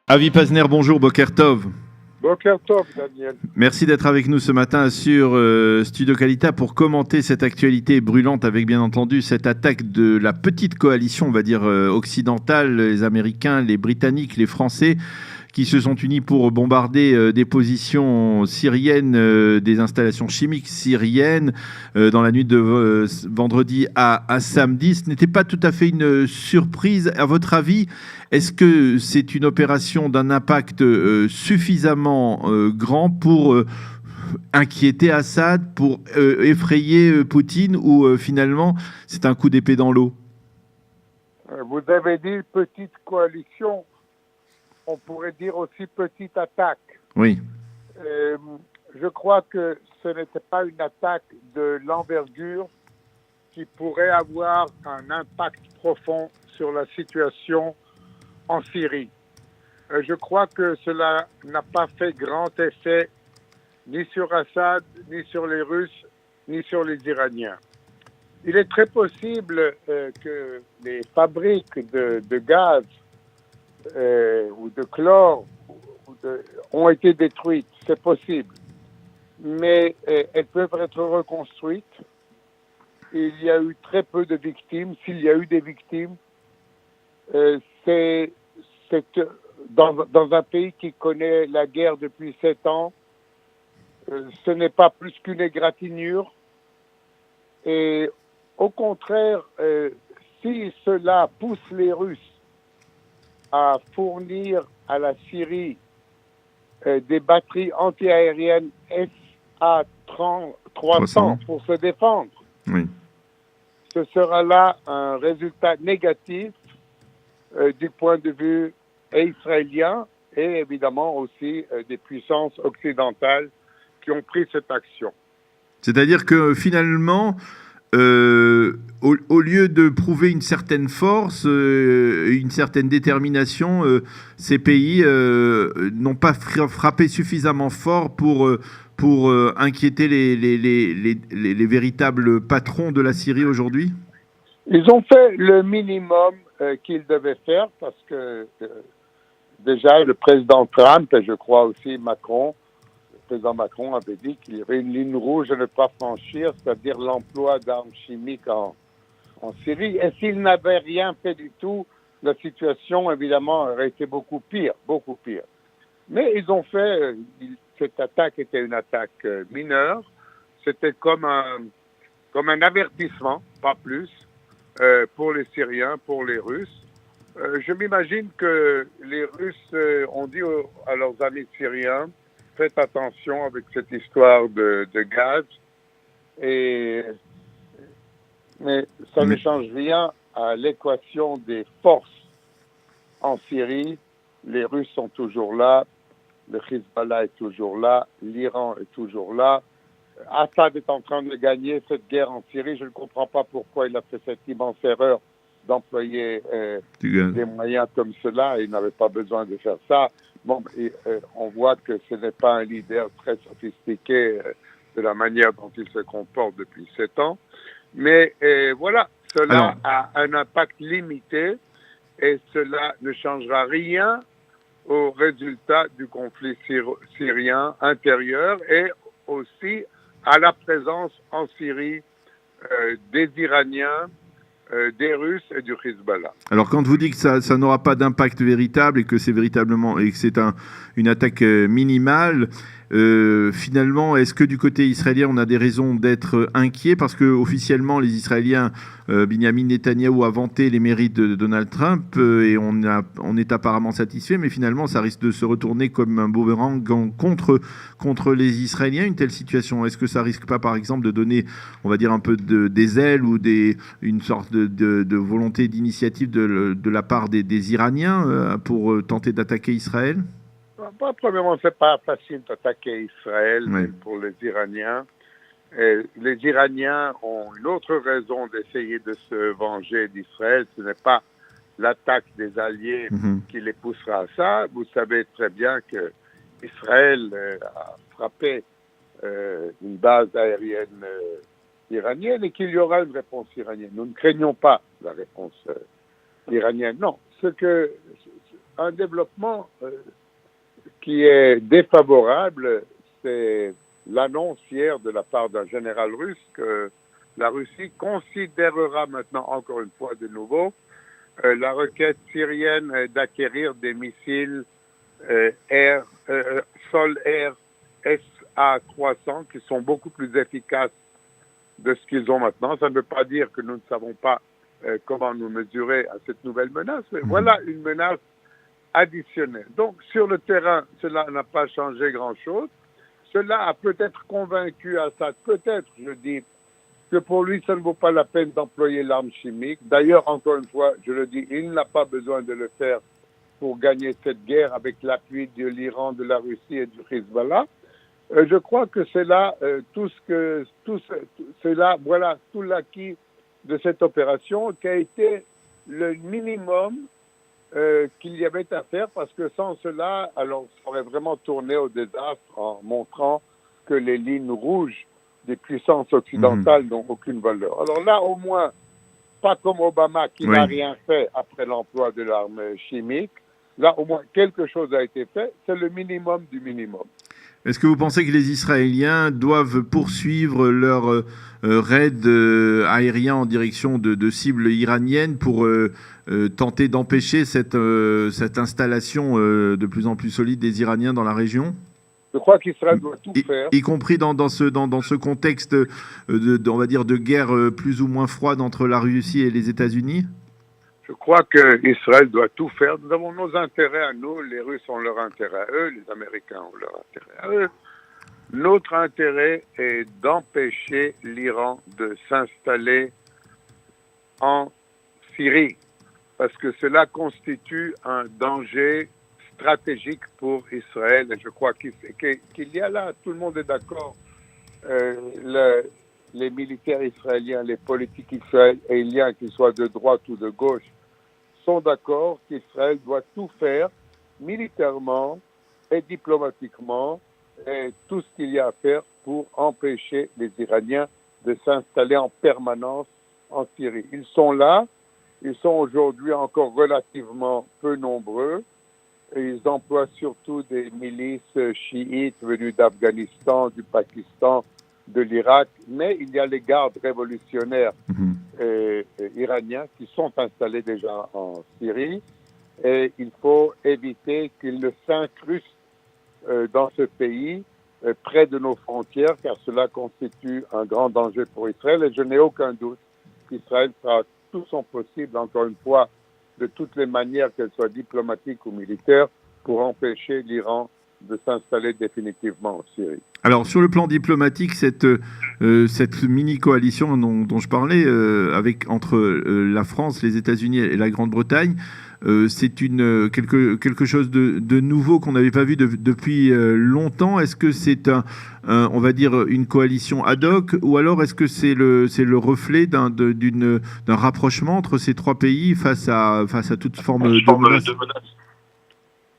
Avi Pazner, bonjour, Boker Tov. Boker Tov, Daniel. Merci d'être avec nous ce matin sur Studio Kalita pour commenter cette actualité brûlante avec bien entendu cette attaque de la petite coalition, on va dire occidentale, les Américains, les Britanniques, les Français, qui se sont unis pour bombarder des positions syriennes, des installations chimiques syriennes dans la nuit de vendredi à samedi. Ce n'était pas tout à fait une surprise. À votre avis, est-ce que c'est une opération d'un impact suffisamment grand pour inquiéter Assad, pour effrayer Poutine, ou finalement c'est un coup d'épée dans l'eau? Vous avez dit petite coalition, on pourrait dire aussi petite attaque. Oui. Je crois que ce n'était pas une attaque de l'envergure qui pourrait avoir un impact profond sur la situation en Syrie. Je crois que cela n'a pas fait grand effet ni sur Assad, ni sur les Russes, ni sur les Iraniens. Il est très possible que les fabriques de gaz ou de chlore ont été détruites, c'est possible. Mais elles peuvent être reconstruites. Il y a eu très peu de victimes. S'il y a eu des victimes, c'est dans un pays qui connaît la guerre depuis 7 ans, ce n'est pas plus qu'une égratignure. Et au contraire, si cela pousse les Russes à fournir à la Syrie des batteries antiaériennes SA-300 pour se défendre, oui, ce sera là un résultat négatif du point de vue israélien et évidemment aussi des puissances occidentales qui ont pris cette action. C'est-à-dire que finalement, au lieu de prouver une certaine force, une certaine détermination, ces pays n'ont pas frappé suffisamment fort pour inquiéter les véritables patrons de la Syrie aujourd'hui? Ils ont fait le minimum qu'ils devaient faire parce que déjà le président Trump et je crois aussi Macron, le président Macron avait dit qu'il y avait une ligne rouge à ne pas franchir, c'est-à-dire l'emploi d'armes chimiques en Syrie. Et s'ils n'avaient rien fait du tout, la situation évidemment aurait été beaucoup pire, beaucoup pire. Mais ils ont fait, cette attaque était une attaque mineure, c'était comme un avertissement, pas plus, pour les Syriens, pour les Russes. Je m'imagine que les Russes ont dit à leurs amis syriens, faites attention avec cette histoire de gaz, mais ça ne change rien à l'équation des forces en Syrie. Les Russes sont toujours là, le Hezbollah est toujours là, l'Iran est toujours là. Assad est en train de gagner cette guerre en Syrie. Je ne comprends pas pourquoi il a fait cette immense erreur d'employer des moyens comme cela. Il n'avait pas besoin de faire ça. Bon, on voit que ce n'est pas un leader très sophistiqué de la manière dont il se comporte depuis 7 ans. Mais voilà, cela a un impact limité et cela ne changera rien au résultat du conflit syrien intérieur et aussi à la présence en Syrie des Iraniens, des Russes et du Hezbollah. Alors quand vous dites que ça n'aura pas d'impact véritable et que c'est véritablement et que c'est une attaque minimale, finalement, est-ce que du côté israélien on a des raisons d'être inquiet parce que officiellement les Israéliens, Benjamin Netanyahou a vanté les mérites de Donald Trump et on est apparemment satisfait, mais finalement ça risque de se retourner comme un boomerang contre les Israéliens, une telle situation. Est-ce que ça risque pas par exemple de donner, on va dire, un peu des ailes ou une sorte de volonté d'initiative de la part des Iraniens pour tenter d'attaquer Israël? Premièrement, ce n'est pas facile d'attaquer Israël, même pour les Iraniens. Les Iraniens ont une autre raison d'essayer de se venger d'Israël. Ce n'est pas l'attaque des alliés qui les poussera à ça. Vous savez très bien que Israël a frappé une base aérienne iranienne et qu'il y aura une réponse iranienne. Nous ne craignons pas la réponse iranienne. Non, un développement qui est défavorable, c'est l'annonce hier de la part d'un général russe que la Russie considérera maintenant, encore une fois de nouveau, la requête syrienne d'acquérir des missiles sol-air SA-300 qui sont beaucoup plus efficaces de ce qu'ils ont maintenant. Ça ne veut pas dire que nous ne savons pas comment nous mesurer à cette nouvelle menace, mais voilà une menace additionnelle. Donc, sur le terrain, cela n'a pas changé grand-chose. Cela a peut-être convaincu Assad, peut-être, je dis, que pour lui, ça ne vaut pas la peine d'employer l'arme chimique. D'ailleurs, encore une fois, je le dis, il n'a pas besoin de le faire pour gagner cette guerre avec l'appui de l'Iran, de la Russie et du Hezbollah. Je crois que c'est là voilà tout l'acquis de cette opération qui a été le minimum qu'il y avait à faire, parce que sans cela, alors ça aurait vraiment tourné au désastre en montrant que les lignes rouges des puissances occidentales n'ont aucune valeur. Alors là, au moins, pas comme Obama qui n'a rien fait après l'emploi de l'arme chimique, là, au moins, quelque chose a été fait. C'est le minimum du minimum. Est-ce que vous pensez que les Israéliens doivent poursuivre leur raid aérien en direction de cibles iraniennes pour tenter d'empêcher cette installation de plus en plus solide des Iraniens dans la région ? Je crois qu'Israël doit tout faire. Y compris dans ce contexte on va dire, de guerre plus ou moins froide entre la Russie et les États-Unis ? Je crois qu'Israël doit tout faire. Nous avons nos intérêts à nous, les Russes ont leur intérêt à eux, les Américains ont leur intérêt à eux. Notre intérêt est d'empêcher l'Iran de s'installer en Syrie, parce que cela constitue un danger stratégique pour Israël. Et je crois qu'il y a là, tout le monde est d'accord, les militaires israéliens, les politiques israéliens, qu'ils soient de droite ou de gauche, sont d'accord qu'Israël doit tout faire militairement et diplomatiquement, et tout ce qu'il y a à faire pour empêcher les Iraniens de s'installer en permanence en Syrie. Ils sont là, ils sont aujourd'hui encore relativement peu nombreux, et ils emploient surtout des milices chiites venues d'Afghanistan, du Pakistan, de l'Irak, mais il y a les gardes révolutionnaires iraniens qui sont installés déjà en Syrie, et il faut éviter qu'ils ne s'incrustent dans ce pays, près de nos frontières, car cela constitue un grand danger pour Israël, et je n'ai aucun doute qu'Israël fera tout son possible, encore une fois, de toutes les manières, qu'elles soient diplomatiques ou militaires, pour empêcher l'Iran de s'installer définitivement en Syrie. Alors, sur le plan diplomatique, cette mini-coalition dont je parlais, entre la France, les États-Unis et la Grande-Bretagne, c'est quelque chose de nouveau qu'on n'avait pas vu depuis longtemps. Est-ce que c'est on va dire, une coalition ad hoc, ou alors est-ce que c'est le reflet d'un rapprochement entre ces trois pays face à toute forme de menace ?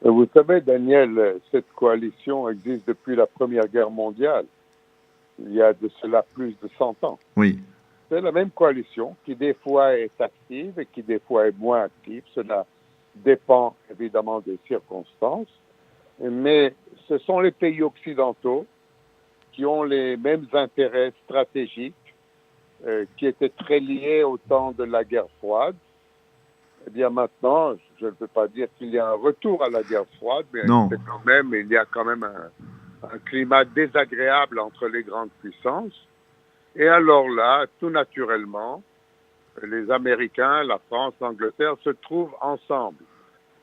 Vous savez, Daniel, cette coalition existe depuis la Première Guerre mondiale. Il y a de cela plus de 100 ans. Oui. C'est la même coalition qui des fois est active et qui des fois est moins active. Cela dépend évidemment des circonstances. Mais ce sont les pays occidentaux qui ont les mêmes intérêts stratégiques qui étaient très liés au temps de la guerre froide. Eh bien maintenant, je ne peux pas dire qu'il y a un retour à la guerre froide, mais il y a quand même un climat désagréable entre les grandes puissances. Et alors là, tout naturellement, les Américains, la France, l'Angleterre se trouvent ensemble.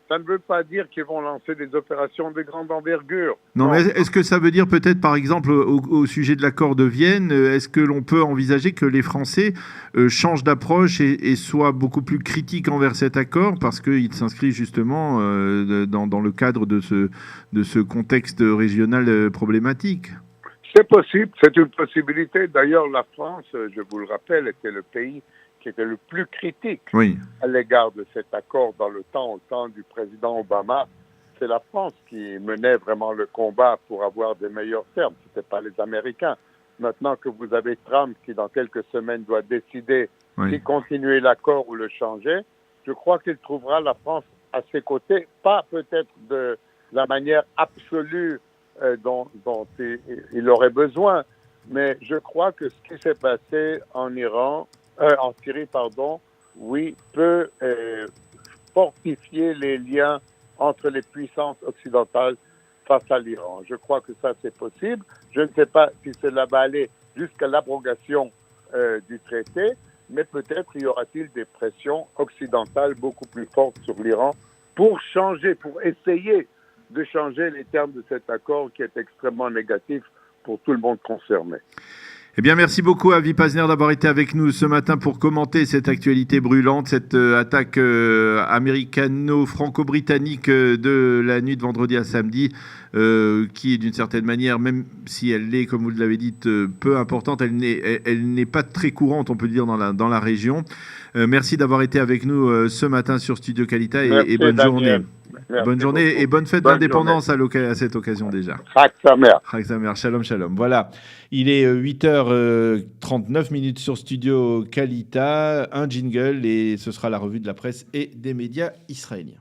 Ça ne veut pas dire qu'ils vont lancer des opérations de grande envergure. Non, mais est-ce que ça veut dire peut-être, par exemple, au sujet de l'accord de Vienne, est-ce que l'on peut envisager que les Français changent d'approche et soient beaucoup plus critiques envers cet accord, parce qu'il s'inscrit justement dans le cadre de ce contexte régional problématique ? C'est possible, c'est une possibilité. D'ailleurs, la France, je vous le rappelle, était le pays qui était le plus critique à l'égard de cet accord au temps du président Obama. C'est la France qui menait vraiment le combat pour avoir des meilleurs termes. Ce n'était pas les Américains. Maintenant que vous avez Trump qui, dans quelques semaines, doit décider si continuer l'accord ou le changer, je crois qu'il trouvera la France à ses côtés, pas peut-être de la manière absolue dont il aurait besoin, mais je crois que ce qui s'est passé en Syrie, oui, peut fortifier les liens entre les puissances occidentales face à l'Iran. Je crois que ça, c'est possible. Je ne sais pas si cela va aller jusqu'à l'abrogation du traité, mais peut-être y aura-t-il des pressions occidentales beaucoup plus fortes sur l'Iran pour essayer de changer les termes de cet accord qui est extrêmement négatif pour tout le monde concerné. Eh bien, merci beaucoup Avi Pazner d'avoir été avec nous ce matin pour commenter cette actualité brûlante, cette attaque américano-franco-britannique de la nuit de vendredi à samedi, qui est d'une certaine manière, même si elle l'est, comme vous l'avez dit, peu importante, elle n'est pas très courante, on peut dire, dans la région. Merci d'avoir été avec nous ce matin sur Studio Kalita et bonne journée. Bonne journée beaucoup. Et bonne fête d'indépendance à cette occasion déjà. Chag Sameach, shalom, shalom. Voilà, il est 8h39 sur Studio Kalita, un jingle et ce sera la revue de la presse et des médias israéliens.